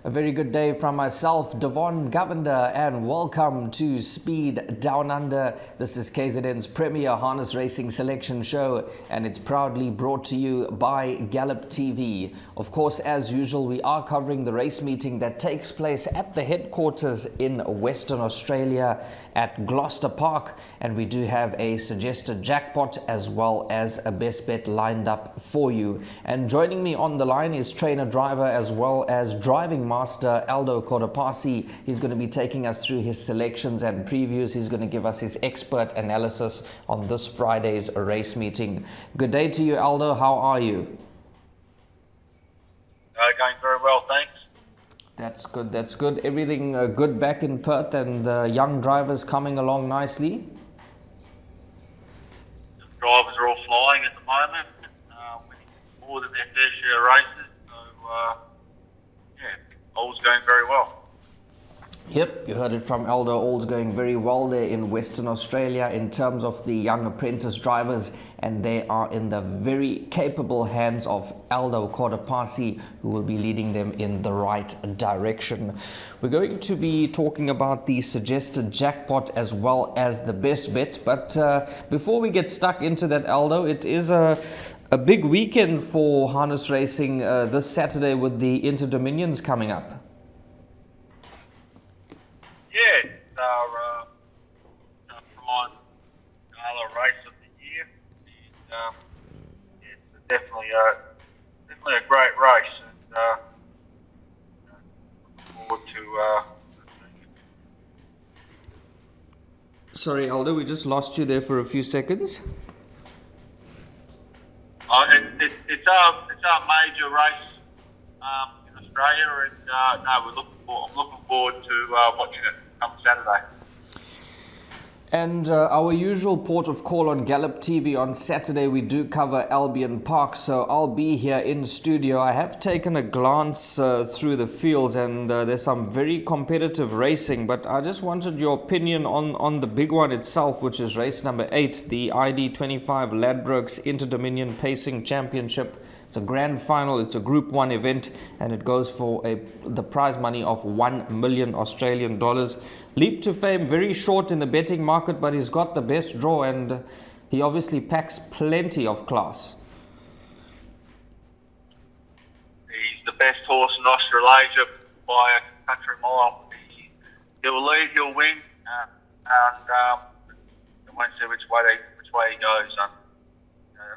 A very good day from myself, Devon Govender, and welcome to Speed Down Under. This is KZN's premier harness racing selection show, and it's proudly brought to you by Gallop TV. Of course, as usual, we are covering the race meeting that takes place at the headquarters in Western Australia at Gloucester Park, and we do have a suggested jackpot as well as a best bet lined up for you. And joining me on the line is trainer driver as well as driving master Aldo Cordapasi. He's going to be taking us through his selections and previews. He's going to give us his expert analysis on this Friday's race meeting. Good day to you, Aldo. How are you? Going very well, thanks. That's good. That's good. Everything good back in Perth, and young drivers coming along nicely. The drivers are all flying at the moment, winning more than their fair share of races. So, all's going very well. Yep, you heard it from Aldo. All's going very well there in Western Australia in terms of the young apprentice drivers, and they are in the very capable hands of Aldo Cordapasi, who will be leading them in the right direction. We're going to be talking about the suggested jackpot as well as the best bet, but before we get stuck into that, Aldo, it is a big weekend for harness racing this Saturday with the Inter-Dominions coming up. Yeah, it's our prize gala race of the year. And, it's definitely a great race, and looking forward to. Sorry, Aldo, we just lost you there for a few seconds. It's our major race in Australia, and I'm looking forward to watching it come Saturday. And our usual port of call on Gallop TV on Saturday, we do cover Albion Park, so I'll be here in studio. I have taken a glance through the fields, and there's some very competitive racing, but I just wanted your opinion on the big one itself, which is race number 8, the ID25 Ladbrokes Inter-Dominion Pacing Championship. It's a grand final, it's a Group 1 event, and it goes for the prize money of $1 million Australian dollars. Leap to fame, very short in the betting market, but he's got the best draw, and he obviously packs plenty of class. He's the best horse in Australasia by a country mile. He'll lead, he'll win, and I won't see which way he goes.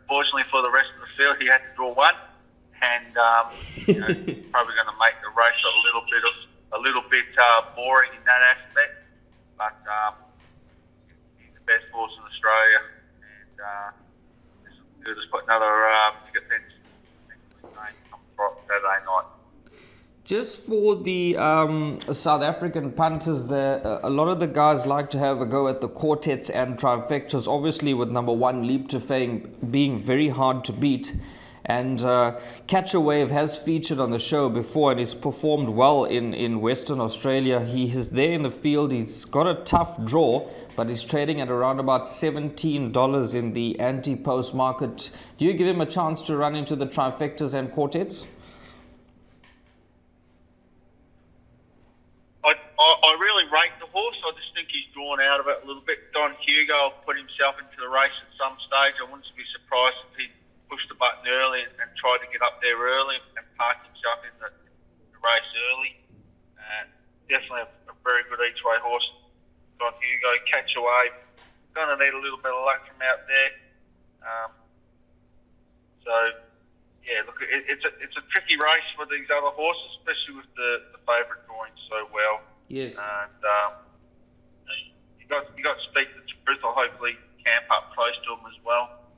Unfortunately for the rest of the field, he had to draw one, and he's probably going to make the race a little bit boring in that aspect. But he's the best horse in Australia, and he'll just put another ticket fence Saturday night. Just for the South African punters there, a lot of the guys like to have a go at the quartets and trifectas, obviously with number 1 Leap to Fame being very hard to beat. And Catch a Wave has featured on the show before, and he's performed well in Western Australia. He is there in the field. He's got a tough draw, but he's trading at around about $17 in the anti-post market. Do you give him a chance to run into the trifectas and quartets? I really rate the horse. I just think he's drawn out of it a little bit. Don Hugo put himself into the race at some stage. I wouldn't be surprised if he pushed the button early and tried to get up there early and parked himself in the race early. Definitely a very good each-way horse. Don Hugo, Catch a Wave. Going to need a little bit of luck from out there. Look, it's a tricky race for these other horses, especially with the favourite drawing so well. Yes. And you got to speak the truth, or hopefully camp up close to them as well.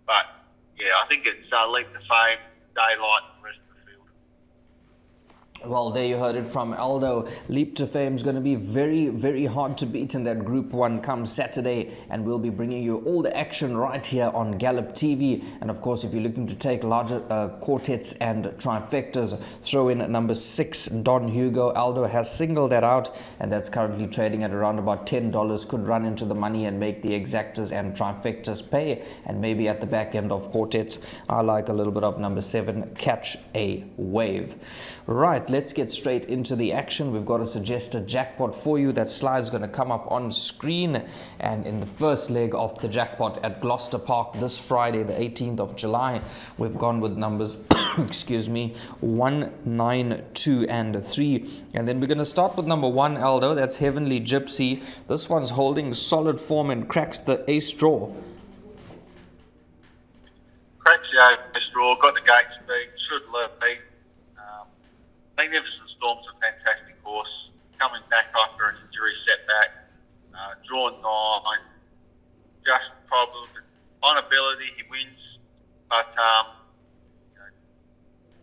But yeah, I think it's Leap to Fame, Daylight, and the rest of the field. Well, there you heard it from Aldo. Leap to Fame is going to be very, very hard to beat in that Group 1 come Saturday, and we'll be bringing you all the action right here on Gallop TV. And of course, if you're looking to take larger quartets and trifectas, throw in number 6, Don Hugo. Aldo has singled that out, and that's currently trading at around about $10. Could run into the money and make the exactas and trifectas pay, and maybe at the back end of quartets, I like a little bit of number 7, Catch a Wave. Right. Let's get straight into the action. We've got a suggested jackpot for you. That slide is going to come up on screen. And in the first leg of the jackpot at Gloucester Park this Friday, the 18th of July, we've gone with numbers, 1, 9, 2, and 3. And then we're going to start with number 1, Aldo. That's Heavenly Gypsy. This one's holding solid form and cracks the ace draw. Cracks the ace draw, got the gate speed, should lead. Magnificent Storm's a fantastic horse, coming back after an injury setback, drawn 9, just problem. On ability, he wins, but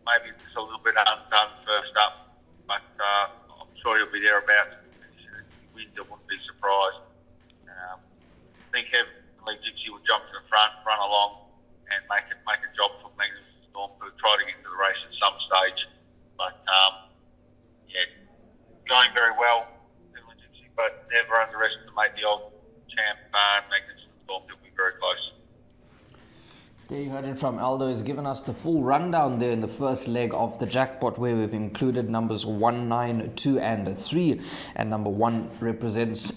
maybe it's a little bit undone first up, but I'm sure he'll be thereabouts. If he wins, I wouldn't be surprised. I think Heavenly Gypsy will jump to the front, run along, and make a job for Magnificent Storm to try to get into the race at some stage. But, going very well, but never underestimate the old champ, Magnificent Storm. He'll be very close. There you heard it from Aldo. He's given us the full rundown there in the first leg of the jackpot, where we've included numbers 1, 9, 2, and 3. And number 1 represents,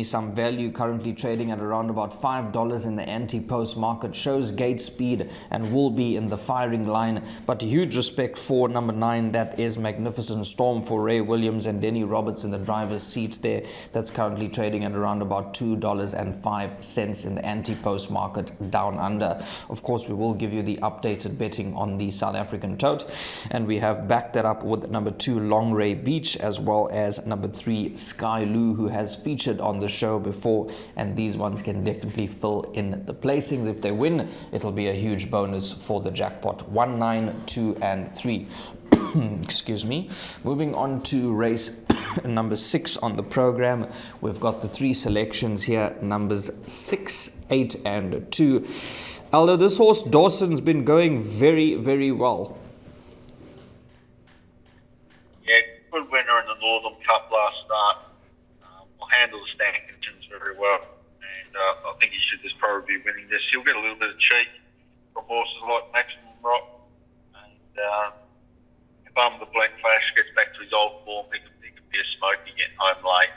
some value, currently trading at around about $5 in the anti-post market. Shows gate speed and will be in the firing line. But huge respect for number 9, that is Magnificent Storm, for Ray Williams and Denny Roberts in the driver's seats there. That's currently trading at around about $2.05 in the anti-post market down under. Of course, we will give you the updated betting on the South African tote, and we have backed that up with number 2, Long Ray Beach, as well as number 3, Sky Lou, who has featured on the show before, and these ones can definitely fill in the placings. If they win, it'll be a huge bonus for the jackpot. 1, 9, 2, and 3. Moving on to race number 6 on the program. We've got the 3 selections here, numbers 6, 8, and 2. Aldo, this horse Dawson's been going very, very well. Yeah, good winner in the Northern Cup last start. Will handle the stand conditions very well, and I think he should just probably be winning this. He'll get a little bit of cheek from horses like Maximum Rock, and if the Black Flash gets back to his old form, he could be a smoky getting home late.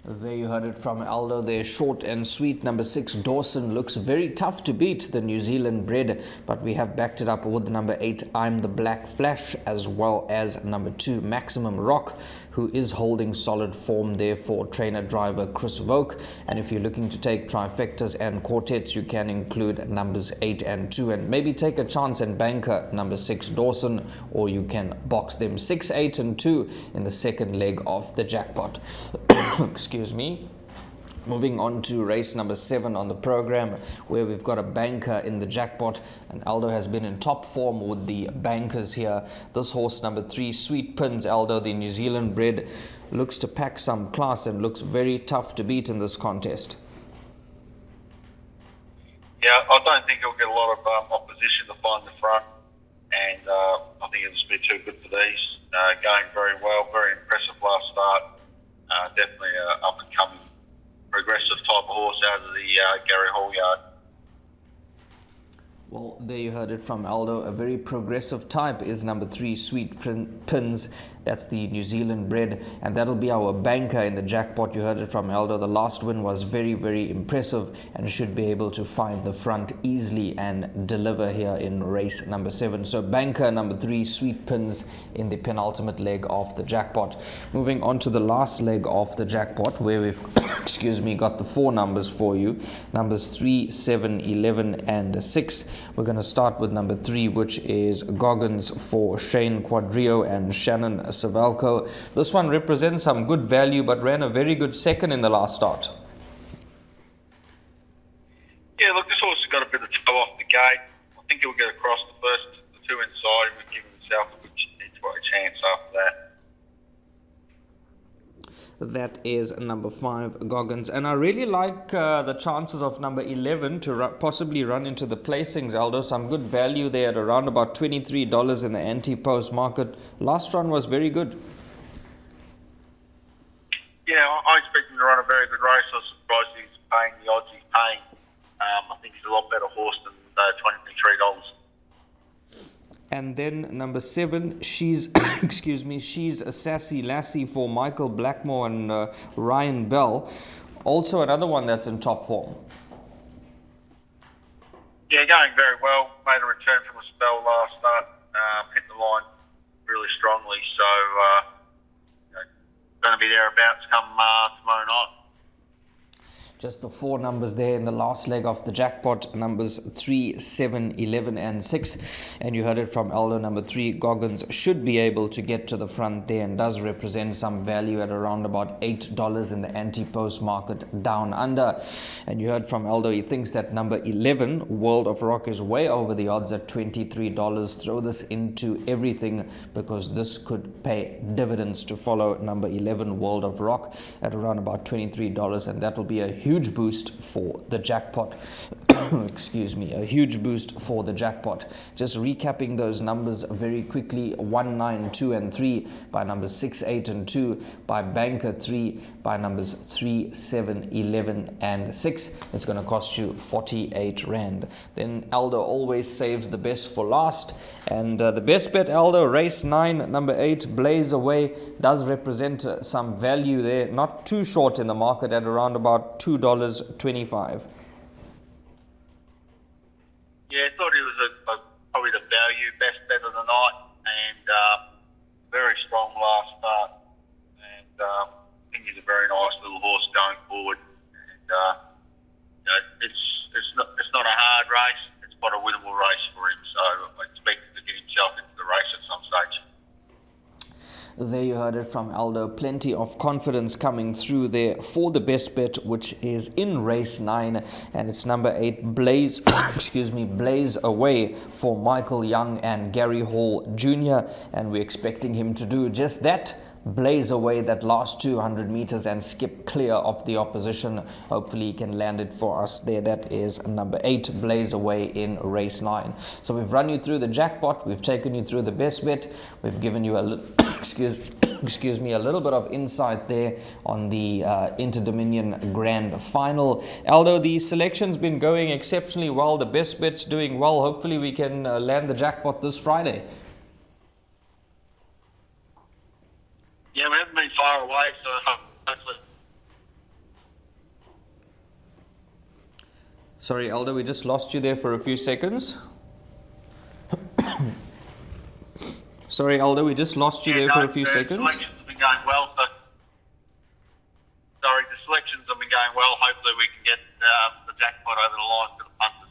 There you heard it from Aldo. They're short and sweet. Number 6, Dawson, looks very tough to beat, the New Zealand bred, but we have backed it up with number 8, I'm the Black Flash, as well as number 2, Maximum Rock, who is holding solid form there for trainer-driver Chris Voke. And if you're looking to take trifectas and quartets, you can include numbers 8 and 2, and maybe take a chance and banker number 6, Dawson, or you can box them 6, 8, and 2 in the second leg of the jackpot. Moving on to race number 7 on the program, where we've got a banker in the jackpot, and Aldo has been in top form with the bankers here. This horse, number 3, Sweet Pins, Aldo, the New Zealand bred, looks to pack some class and looks very tough to beat in this contest. Yeah, I don't think he'll get a lot of opposition to find the front, and I think it'll just be too good for these. Going very well, very impressive last start. Definitely an up-and-coming progressive type of horse out of the Gary Hall yard. Well, there you heard it from Aldo. A very progressive type is number 3, Sweet Pins. That's the New Zealand bred, and that'll be our banker in the jackpot. You heard it from Aldo. The last win was very, very impressive and should be able to find the front easily and deliver here in race number 7. So banker number 3, Sweet Pins, in the penultimate leg of the jackpot. Moving on to the last leg of the jackpot, where we've got the 4 numbers for you. Numbers 3, 7, 11, and 6. We're going to start with number 3, which is Goggins for Shane Quadrio and Shannon Savalco. This one represents some good value, but ran a very good second in the last start. Yeah, look, this horse has got a bit of toe off the gate. I think he'll get across the 2 inside and give him himself a chance after that. That is number 5, Goggins. And I really like the chances of number 11 to possibly run into the placings, Aldo. Some good value there at around about $23 in the anti-post market. Last run was very good. Yeah, I expect him to run a very good race. I was surprised he's paying the odds he's paying. I think he's a lot better horse than $23. And then number 7, she's she's a Sassy Lassie for Michael Blackmore and Ryan Bell. Also another one that's in top form. Yeah, going very well. Made a return from a spell last start. Hit the line really strongly. So, going to be thereabouts come tomorrow night. Just the 4 numbers there in the last leg of the jackpot, numbers 3, 7, 11 and 6. And you heard it from Aldo, number 3, Goggins should be able to get to the front there and does represent some value at around about $8 in the anti-post market down under. And you heard from Aldo, he thinks that number 11, World of Rock, is way over the odds at $23. Throw this into everything because this could pay dividends to follow number 11, World of Rock, at around about $23, and that will be a huge boost for the jackpot. Excuse me, a huge boost for the jackpot. Just recapping those numbers very quickly: 1, 9, 2 and 3 by numbers 6, 8 and 2, by Banker 3 by numbers 3, 7, 11 and 6. It's going to cost you 48 Rand. Then Aldo always saves the best for last, and the best bet, Aldo, race 9, number 8, Blaze Away, does represent some value there, not too short in the market at around about $2.25. Yeah, I thought he was probably the value best bet of the night, and very strong last start. And I think he's a very nice little horse going forward. And it's not a hard race; it's quite a winnable race for him. So I expect him to get himself into the race at some stage. There you heard it from Aldo. Plenty of confidence coming through there for the best bet, which is in race 9, and it's number 8, Blaze Blaze Away for Michael Young and Gary Hall Jr., and we're expecting him to do just that. Blaze away that last 200 meters and skip clear of the opposition. Hopefully he can land it for us there. That is number 8, Blaze Away in race 9. So we've run you through the jackpot, we've taken you through the best bet, we've given you a little bit of insight there on the Inter-Dominion Grand Final. Aldo, the selection's been going exceptionally well, the best bet's doing well. Hopefully we can land the jackpot this Friday. Yeah, we haven't been far away, so hopefully. Sorry, Aldo, we just lost you there for a few seconds. Sorry, Aldo, we just lost you there for a few seconds. The selections have been going well, the selections have been going well. Hopefully we can get the jackpot over the line for the punters.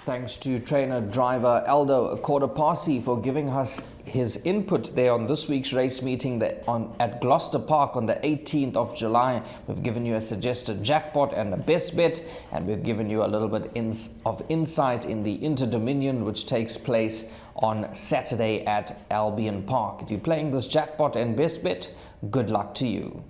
Thanks to trainer driver Aldo Quarterpasi for giving us his input there on this week's race meeting at Gloucester Park on the 18th of July. We've given you a suggested jackpot and a best bet, and we've given you a little bit of insight in the Inter-Dominion, which takes place on Saturday at Albion Park. If you're playing this jackpot and best bet, good luck to you.